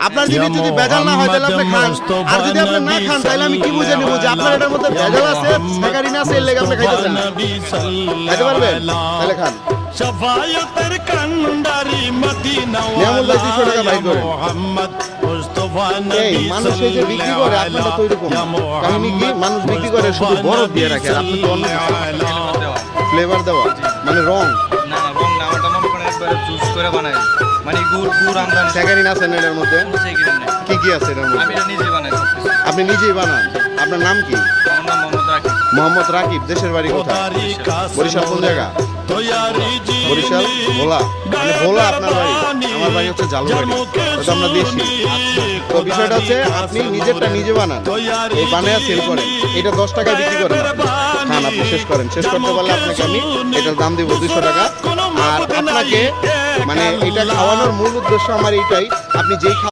আপনার জিনিস যদি ভেজাল না হয় তাহলে আপনি খান, আর যদি আপনি না খান তাহলে আমি কি বুঝে নেব যে আপনার এটার মধ্যে ভেজাল আছে, স্যাকারিন আছে, এর লেগে আপনি খাইতেছেন না। খাইতে পারবেন? তাহলে খান। শফায়াতের কান্ডারি মদিনা নিয়ামুল ভাই 200 টাকা বাইর করেন। মুহাম্মদ মুস্তাফা এই নবী মানুষ এই যে বিক্রি করে আপনারা তো এরকম কাহিনী কি, মানুষ বিক্রি করে শুধু বরফ দিয়ে রাখে, আর আপনি তো অন্য ফ্লেভার দেওয়া মানে রং না রং না, ওটা মনে করেন একবারে জুস করে বানাই, মানে গুড় আমদানি স্যাকারিন আছে না এটার মধ্যে? সেই কিনে নেই, কি কি আছে এটার আমি মধ্যে? এটা নিজে বানাই সবকিছু। আপনি নিজেই বানান? আপনার নাম কি? আমার নাম মোহাম্মদ রাকিব। মোহাম্মদ রাকিব। দেশের বাড়ি কোথায়? বরিশাল। কোন জায়গা? বরিশাল ভোলা। মানে ভোলা আপনার বাড়ি? আমার বাড়ি হচ্ছে জালুবাড়ি। তো আমরা দেশি। তো বিষয়টা হচ্ছে আপনি নিজেরটা নিজে বানান, এই বানায়া সেল করেন, এটা 10 টাকায় বিক্রি করেন আপনি। খান, আপনি শেষ করেন। শেষ করতে পারলে আপনাকে আমি এটার দাম দিব 200 টাকা। আর আপনাকে মানে এটা খাওয়ানোর মূল উদ্দেশ্য আমার এইটাই, আপনি যেই